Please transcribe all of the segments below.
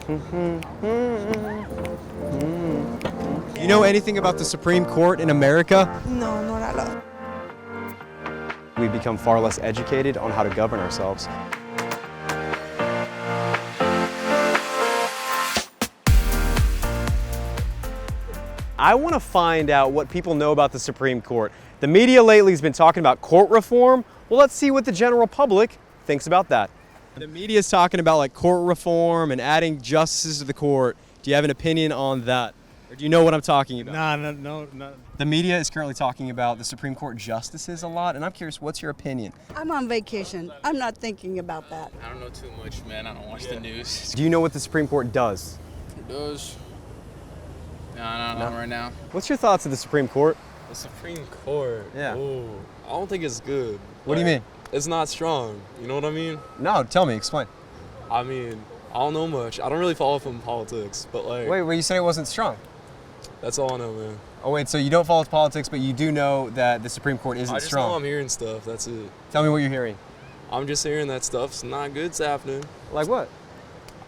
You know anything about the Supreme Court in America? No, not at all. We've become far less educated on how to govern ourselves. I want to find out what people know about the Supreme Court. The media lately has been talking about court reform. Well, let's see what the general public thinks about that. The media is talking about like court reform and adding justices to the court. Do you have an opinion on that? Or do you know what I'm talking about? No. The media is currently talking about the Supreme Court justices a lot, and I'm curious, what's your opinion? I'm on vacation. I'm not thinking about that. I don't know too much, man. I don't watch the news. Do you know what the Supreme Court does? It does. No, not right now. What's your thoughts of the Supreme Court? The Supreme Court. Yeah. Ooh, I don't think it's good. What do you mean? It's not strong. You know what I mean? No, tell me, explain. I mean, I don't know much. I don't really follow from politics, but like, Wait, you said it wasn't strong. that's all I know, man. Oh wait, so you don't follow politics, but you do know that the Supreme Court isn't I just strong. know I'm hearing stuff. That's it. Tell me what you're hearing. I'm just hearing that stuff's not good's happening. Like what?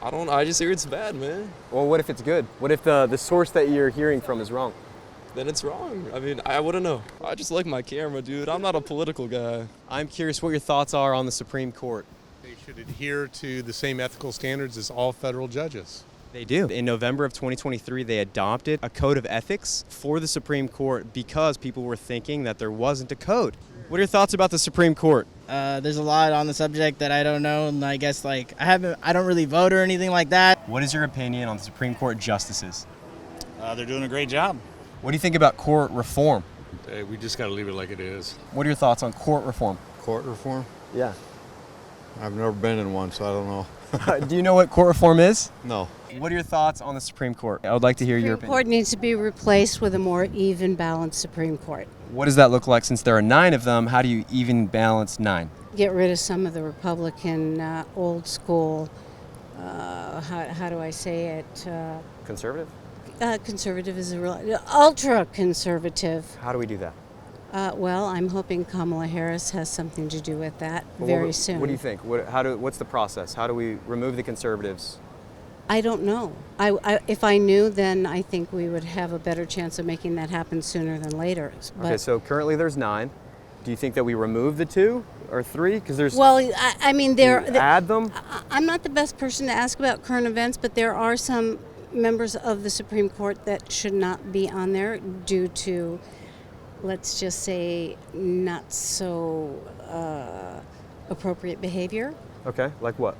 I just hear it's bad, man. Well, what if it's good? What if the source that you're hearing from is wrong? Then it's wrong. I mean, I wouldn't know. I just like my camera, dude. I'm not a political guy. I'm curious what your thoughts are on the Supreme Court. They should adhere to the same ethical standards as all federal judges. They do. In November of 2023, they adopted a code of ethics for the Supreme Court because people were thinking that there wasn't a code. What are your thoughts about the Supreme Court? There's a lot on the subject that I don't know, and I guess I don't really vote or anything like that. What is your opinion on the Supreme Court justices? They're doing a great job. What do you think about court reform? Hey, we just got to leave it like it is. What are your thoughts on court reform? Court reform? Yeah. I've never been in one, so I don't know. Do you know what court reform is? No. What are your thoughts on the Supreme Court? I would like to hear your Supreme opinion. Court needs to be replaced with a more even, balanced Supreme Court. What does that look like? Since there are 9 of them, how do you even balance 9? Get rid of some of the Republican old school, how do I say it? Conservative? Conservative is a real, ultra conservative. How do we do that? Well, I'm hoping Kamala Harris has something to do with that very soon. What do you think? What's the process? How do we remove the conservatives? I don't know. If I knew, then I think we would have a better chance of making that happen sooner than later. But, Okay, so currently there's 9. Do you think that we remove the 2 or 3? Because there's. well, I mean, add them. I'm not the best person to ask about current events, but there are some members of the Supreme Court that should not be on there due to, let's just say, not so appropriate behavior. Okay, like what?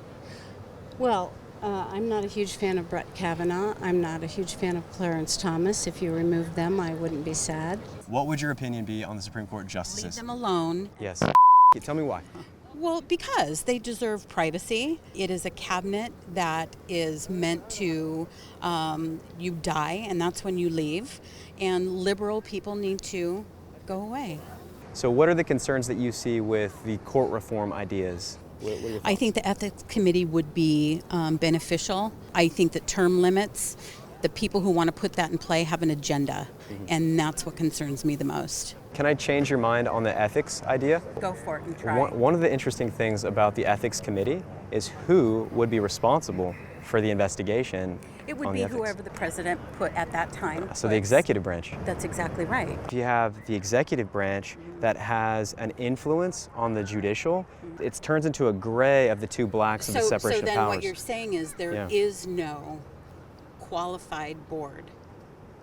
Well, I'm not a huge fan of Brett Kavanaugh. I'm not a huge fan of Clarence Thomas. If you remove them, I wouldn't be sad. What would your opinion be on the Supreme Court justices? Leave them alone. Yes. Tell me why. Well, because they deserve privacy. It is a cabinet that is meant to, you die, and that's when you leave. And liberal people need to go away. So what are the concerns that you see with the court reform ideas? What are your thoughts? I think the ethics committee would be beneficial. I think that term limits, the people who want to put that in play have an agenda, and that's what concerns me the most. Can I change your mind on the ethics idea? Go for it and try. One of the interesting things about the ethics committee is who would be responsible for the investigation. It would on be the ethics. whoever the president put at that time. So the executive branch. That's exactly right. If you have the executive branch that has an influence on the judicial, it turns into a gray of the 2 blacks of the separation so then of powers. what you're saying is there is no qualified board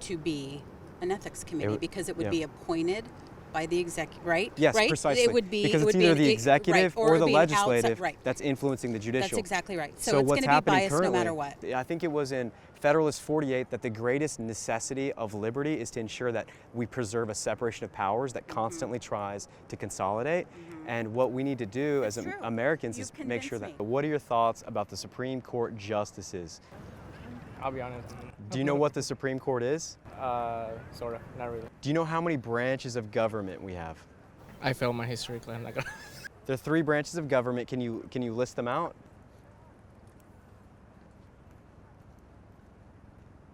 to be an ethics committee because it would be appointed by the executive, right? Yes, right? precisely. It would be because it it's would either be the executive right, or the be legislative outside, that's influencing the judicial. That's exactly right. So it's what's going to be happening biased currently, no matter what. I think it was in Federalist 48 that the greatest necessity of liberty is to ensure that we preserve a separation of powers that constantly tries to consolidate. And what we need to do as Americans is make sure that. What are your thoughts about the Supreme Court justices? I'll be honest. Do you know what the Supreme Court is? Sort of, not really. Do you know how many branches of government we have? I failed my history class. I'm not gonna. There are 3 branches of government. Can you list them out?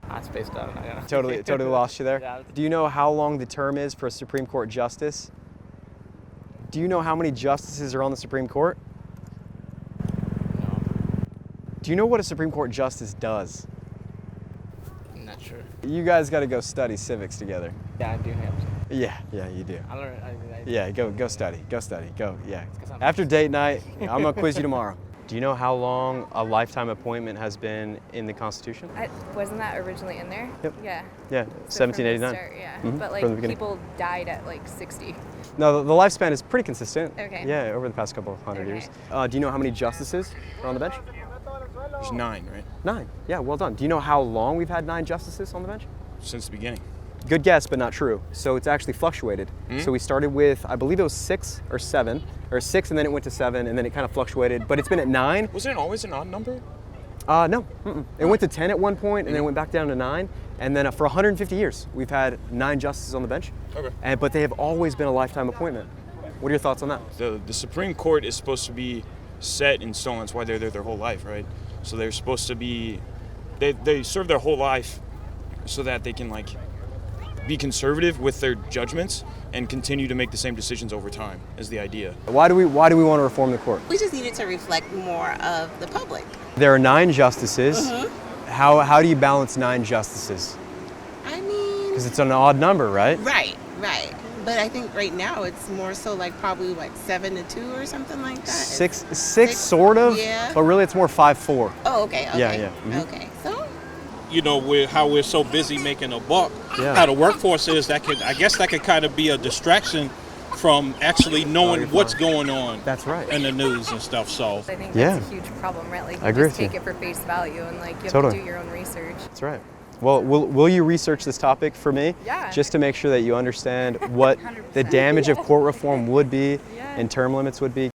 I spaced out. Yeah. Totally lost you there. Yeah. Do you know how long the term is for a Supreme Court justice? Do you know how many justices are on the Supreme Court? No. Do Do you know what a Supreme Court justice does? Not sure. You guys got to go study civics together. Yeah, I do have to. Yeah, you do. I learned. Yeah, go study. Go study. Go, yeah. 'cause I'm- After date night, I'm going to quiz you tomorrow. Do you know how long a lifetime appointment has been in the Constitution? Wasn't that originally in there? Yep. Yeah. Yeah, So from the 1789. start, yeah. Mhm, But from the like beginning. people died at like 60. No, the lifespan is pretty consistent. Okay. Yeah, over the past couple of hundred Okay. years. Do you know how many justices are on the bench? There's 9, right? 9. Yeah, well done. Do you know how long we've had 9 justices on the bench? Since the beginning. Good guess, but not true. So it's actually fluctuated. So we started with, I believe it was 6 or 7, or 6 and then it went to 7 and then it kind of fluctuated, but it's been at 9. Wasn't it always an odd number? No, it went to 10 at one point and then it went back down to 9. And then for 150 years, we've had 9 justices on the bench. Okay. But they have always been a lifetime appointment. What are your thoughts on that? The Supreme Court is supposed to be set in stone. That's why they're there their whole life, right? So they're supposed to be, they serve their whole life so that they can like be conservative with their judgments and continue to make the same decisions over time is the idea. Why do we want to reform the court? We just needed to reflect more of the public. There are 9 justices. How do you balance 9 justices? I mean, Because it's an odd number, right? right. But I think right now it's more so like probably like 7 to 2 or something like that. 6 sort of, Yeah. but really it's more 5-4. Oh, okay. Yeah. Okay. So You know, how we're so busy making a buck. Yeah. How the workforce is, that could kind of be a distraction from actually knowing what's going on. That's right. In the news and stuff. So I think Yeah. that's a huge problem, right? Like I agree just with take you. it for face value and like you have Totally. to do your own research. That's right. Well, will you research this topic for me? Yeah. Just to make sure that you understand what the damage of court reform would be and term limits would be?